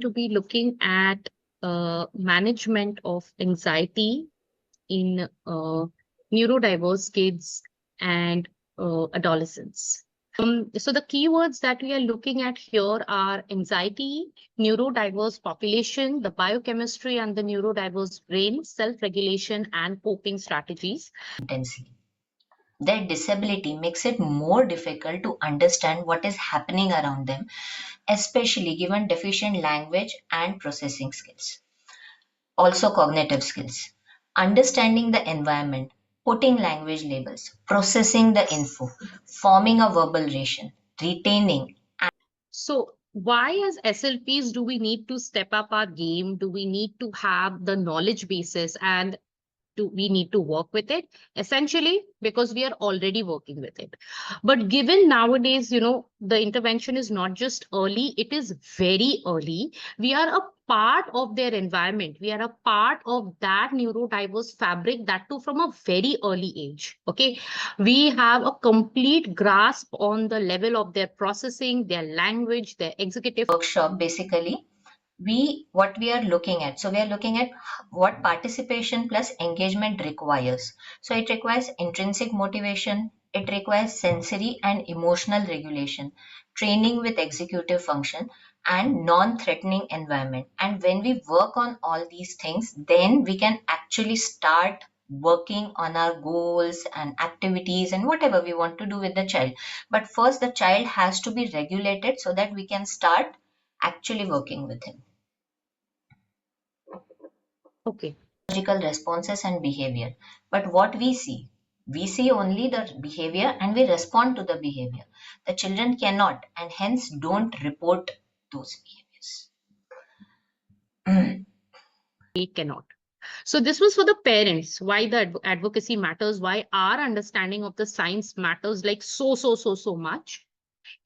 To be looking at management of anxiety in neurodiverse kids and adolescents. So the keywords that we are looking at here are anxiety, neurodiverse population, the biochemistry and the neurodiverse brain, self-regulation and coping strategies. Intensely. Their disability makes it more difficult to understand what is happening around them, especially given deficient language and processing skills. Also, cognitive skills. Understanding the environment, putting language labels, processing the info, forming a verbal ration, retaining. So why as SLPs do we need to step up our game? Do we need to have the knowledge basis and we need to work with it? Essentially because we are already working with it. But given nowadays, the intervention is not just early, it is very early. We are a part of their environment, we are a part of that neurodiverse fabric, that too from a very early age. Okay, we have a complete grasp on the level of their processing, their language, their executive Workshop basically what we are looking at, so we are looking at what participation plus engagement requires. So it requires intrinsic motivation, it requires sensory and emotional regulation, training with executive function, and non-threatening environment. And when we work on all these things, then we can actually start working on our goals and activities and whatever we want to do with the child. But first the child has to be regulated so that we can start actually working with him. Okay. Physiological responses and behavior. But what we see only the behavior and we respond to the behavior. The children cannot and hence don't report those behaviors. We cannot. So this was for the parents, why the advocacy matters, why our understanding of the science matters like so much.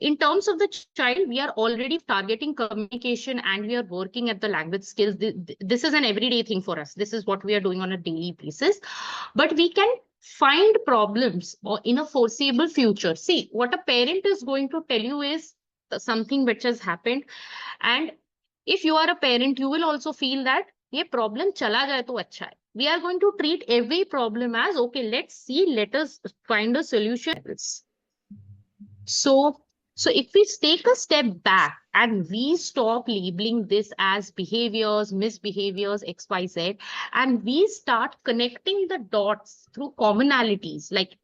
In terms of the child, we are already targeting communication and we are working at the language skills. This is an everyday thing for us. This is what we are doing on a daily basis. But we can find problems or in a foreseeable future. See, what a parent is going to tell you is something which has happened. And if you are a parent, you will also feel that ये problem चला जाए तो अच्छा है. We are going to treat every problem as, okay, let's see, let us find a solution. So if we take a step back and we stop labeling this as behaviors, misbehaviors, XYZ, and we start connecting the dots through commonalities, like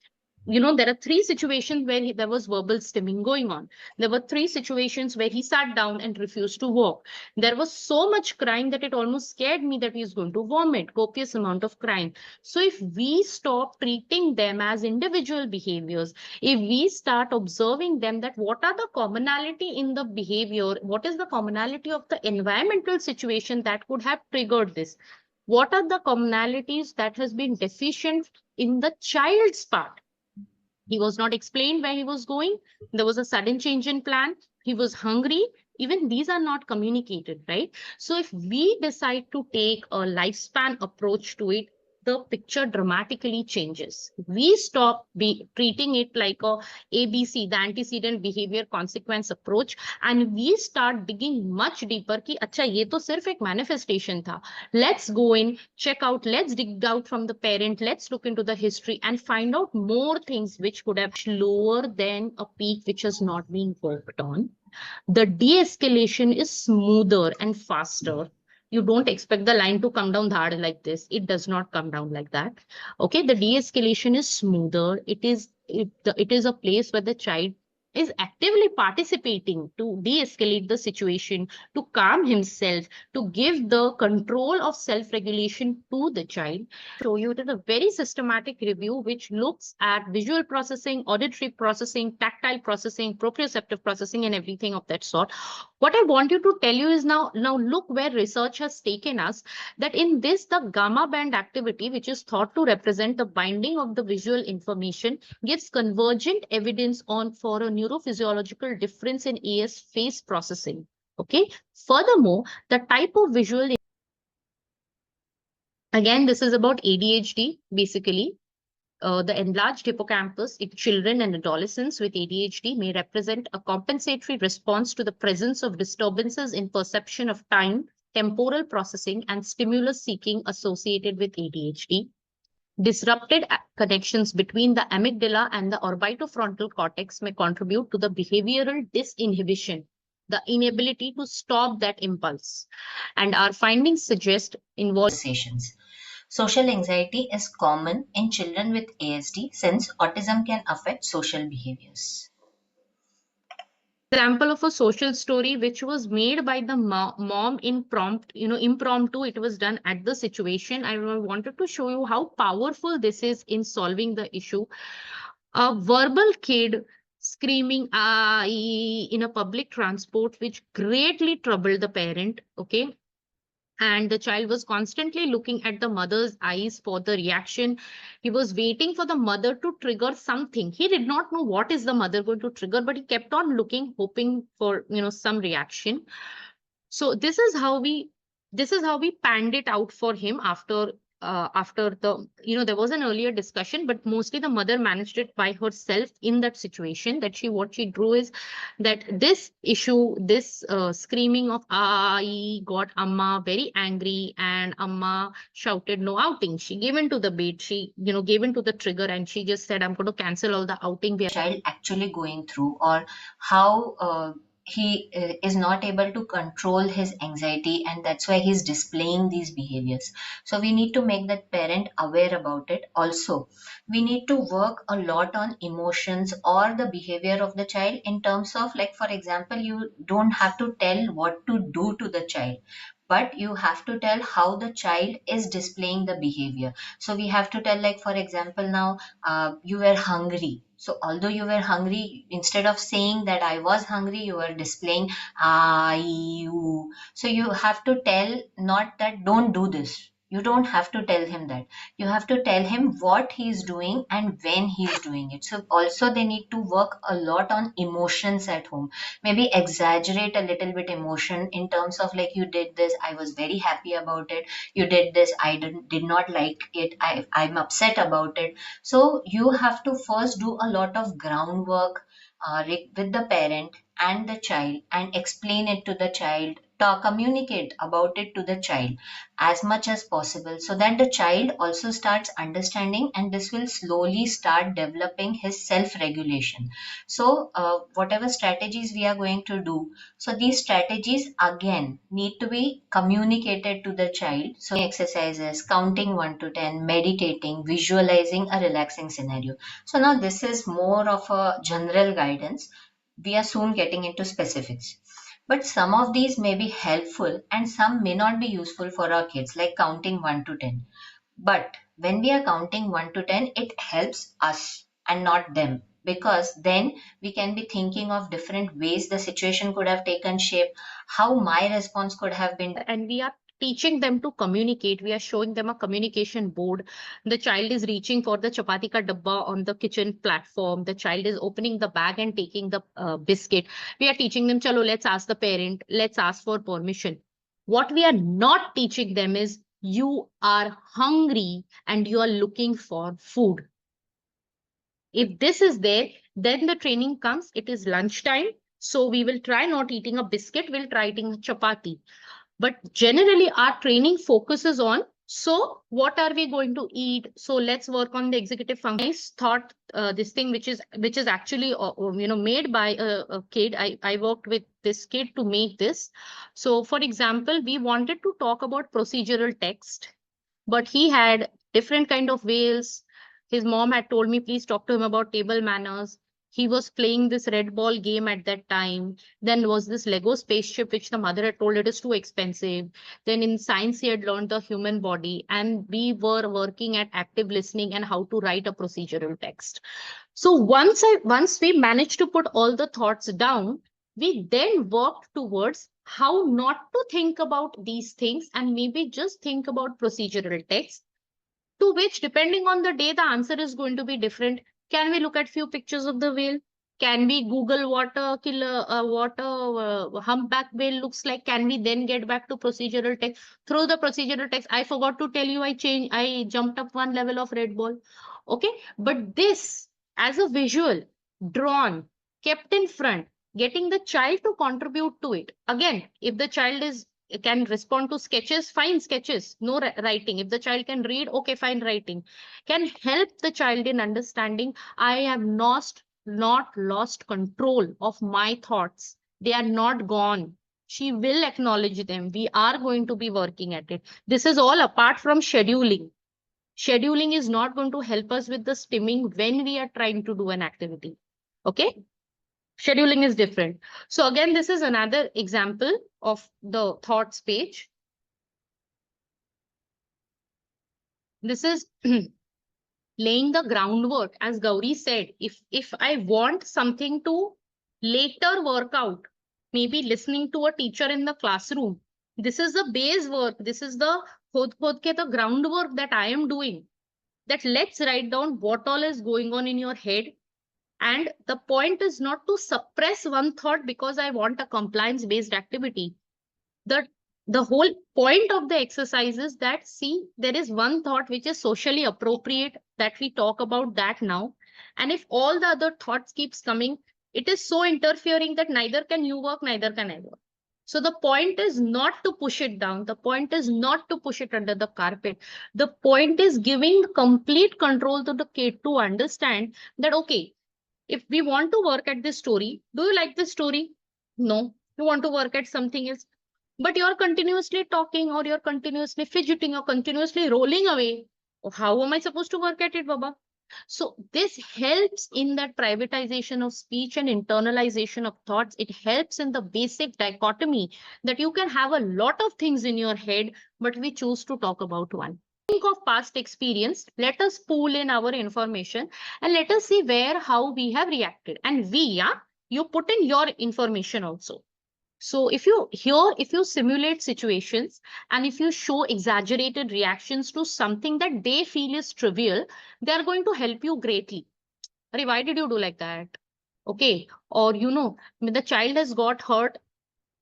there are three situations where there was verbal stimming going on. There were three situations where he sat down and refused to walk. There was so much crying that it almost scared me that he's going to vomit, copious amount of crying. So if we stop treating them as individual behaviors, if we start observing them, that what are the commonality in the behavior, what is the commonality of the environmental situation that could have triggered this? What are the commonalities that has been deficient in the child's part? He was not explained where he was going. There was a sudden change in plan. He was hungry. Even these are not communicated, right? So if we decide to take a lifespan approach to it, the picture dramatically changes. We stop treating it like a ABC, the antecedent behavior consequence approach, and we start digging much deeper ki, acha, ye to sirf ek manifestation tha. Let's go in, check out, let's dig out from the parent, let's look into the history and find out more things which could have lower than a peak which has not been worked on. The de-escalation is smoother and faster. You don't expect the line to come down hard like this. It does not come down like that. Okay, the de-escalation is smoother. It is a place where the child is actively participating to de-escalate the situation, to calm himself, to give the control of self-regulation to the child. Show you it is a very systematic review which looks at visual processing, auditory processing, tactile processing, proprioceptive processing, and everything of that sort. What I want you to tell you is now look where research has taken us, that in this, the gamma band activity, which is thought to represent the binding of the visual information, gives convergent evidence for a neurophysiological difference in AS face processing. Okay. Furthermore, the type of visual, again, this is about ADHD, basically. the enlarged hippocampus in children and adolescents with ADHD may represent a compensatory response to the presence of disturbances in perception of time, temporal processing, and stimulus seeking associated with ADHD. Disrupted connections between the amygdala and the orbitofrontal cortex may contribute to the behavioral disinhibition, the inability to stop that impulse. And our findings suggest involving Conversations. Social anxiety is common in children with ASD since autism can affect social behaviors. example of a social story which was made by the mom impromptu. It was done at the situation. I wanted to show you how powerful this is in solving the issue. A verbal kid screaming in a public transport, which greatly troubled the parent. Okay, and the child was constantly looking at the mother's eyes for the reaction. He was waiting for the mother to trigger something. He did not know what is the mother going to trigger, but he kept on looking, hoping for some reaction. So this is how we panned it out for him after the there was an earlier discussion, but mostly the mother managed it by herself in that situation. That what she drew is that this issue, this screaming of I got Amma very angry, and Amma shouted no outing. She gave in to the bait. She gave in to the trigger, and she just said, I'm going to cancel all the outing. Child actually going through, or how he is not able to control his anxiety, and that's why he's displaying these behaviors. So we need to make that parent aware about it. Also, we need to work a lot on emotions or the behavior of the child, in terms of, like, for example, you don't have to tell what to do to the child, but you have to tell how the child is displaying the behavior. So we have to tell, like, for example, now you were hungry. So although you were hungry, instead of saying that I was hungry, you were displaying you. So you have to tell, not that don't do this. You don't have to tell him that. You have to tell him what he is doing and when he is doing it. So also they need to work a lot on emotions at home. Maybe exaggerate a little bit emotion, in terms of, like, you did this, I was very happy about it. You did this, I did not like it. I'm upset about it. So you have to first do a lot of groundwork with the parent and the child, and explain it to the child, talk, communicate about it to the child as much as possible, so that the child also starts understanding, and this will slowly start developing his self regulation. So whatever strategies we are going to do, so these strategies again need to be communicated to the child. So exercises, counting 1 to 10, meditating, visualizing a relaxing scenario. So now this is more of a general guidance. We are soon getting into specifics. But some of these may be helpful and some may not be useful for our kids, like counting 1 to 10. But when we are counting 1 to 10, it helps us and not them, because then we can be thinking of different ways the situation could have taken shape, how my response could have been. And we are teaching them to communicate. We are showing them a communication board. The child is reaching for the chapati ka dabba on the kitchen platform. The child is opening the bag and taking the biscuit. We are teaching them, chalo, let's ask the parent, let's ask for permission. What we are not teaching them is, you are hungry and you are looking for food. If this is there, then the training comes. It is lunchtime. So we will try not eating a biscuit, we'll try eating a chapati. But generally, our training focuses on, so what are we going to eat? So let's work on the executive function. Nice thought, this thing which is actually made by a kid. I worked with this kid to make this. So for example, we wanted to talk about procedural text, but he had different kind of ways. His mom had told me, please talk to him about table manners. He was playing this red ball game at that time. Then was this Lego spaceship, which the mother had told it is too expensive. Then in science, he had learned the human body, and we were working at active listening and how to write a procedural text. So once we managed to put all the thoughts down, we then worked towards how not to think about these things and maybe just think about procedural text, to which, depending on the day, the answer is going to be different. Can we look at few pictures of the whale? Can we Google what a killer, what a humpback whale looks like? Can we then get back to procedural text? Through the procedural text, I forgot to tell you, I jumped up one level of Red Ball. Okay, but this as a visual, drawn, kept in front, getting the child to contribute to it. Again, if the child is can respond to sketches, fine, sketches, no writing. If the child can read, okay, fine, writing. Can help the child in understanding, I have not lost control of my thoughts. They are not gone. She will acknowledge them. We are going to be working at it. This is all apart from scheduling. Scheduling is not going to help us with the stimming when we are trying to do an activity. Okay, scheduling is different. So again, this is another example of the thoughts page. This is laying the groundwork. As Gauri said, if I want something to later work out, maybe listening to a teacher in the classroom, this is the base work. This is the the groundwork that I am doing. That let's write down what all is going on in your head. And the point is not to suppress one thought because I want a compliance based activity. The the whole point of the exercise is that, see, there is one thought which is socially appropriate, that we talk about that now. And if all the other thoughts keeps coming, it is so interfering that neither can you work, neither can I work. So the point is not to push it down. The point is not to push it under the carpet. The point is giving complete control to the kid to understand that, okay, if we want to work at this story, do you like this story? No. You want to work at something else, but you're continuously talking, or you're continuously fidgeting, or continuously rolling away. Oh, how am I supposed to work at it, Baba? So this helps in that privatization of speech and internalization of thoughts. It helps in the basic dichotomy that you can have a lot of things in your head, but we choose to talk about one. Think of past experience. Let us pool in our information and let us see how we have reacted. And you put in your information also. So if you simulate situations and if you show exaggerated reactions to something that they feel is trivial, they are going to help you greatly. Arey, why did you do like that? Okay. Or, the child has got hurt.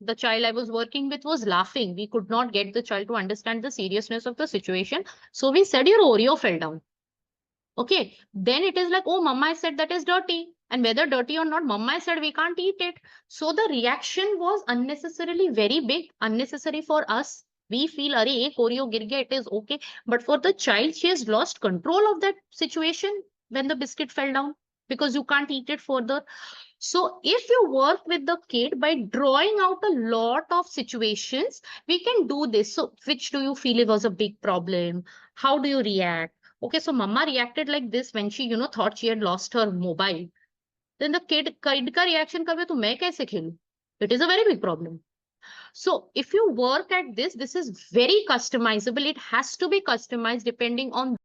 The child I was working with was laughing. We could not get the child to understand the seriousness of the situation. So we said your Oreo fell down. Okay, then it is like, oh, mama said that is dirty. And whether dirty or not, mama said we can't eat it. So the reaction was unnecessarily very big, unnecessary for us. We feel, arey, Oreo gir gaya, it is okay. But for the child, she has lost control of that situation when the biscuit fell down because you can't eat it further. So if you work with the kid by drawing out a lot of situations, we can do this. So which do you feel it was a big problem? How do you react? Okay, so mama reacted like this when she, thought she had lost her mobile. Then the kid ka reaction karve to main kaise khelu? It is a very big problem. So if you work at this, this is very customizable. It has to be customized depending on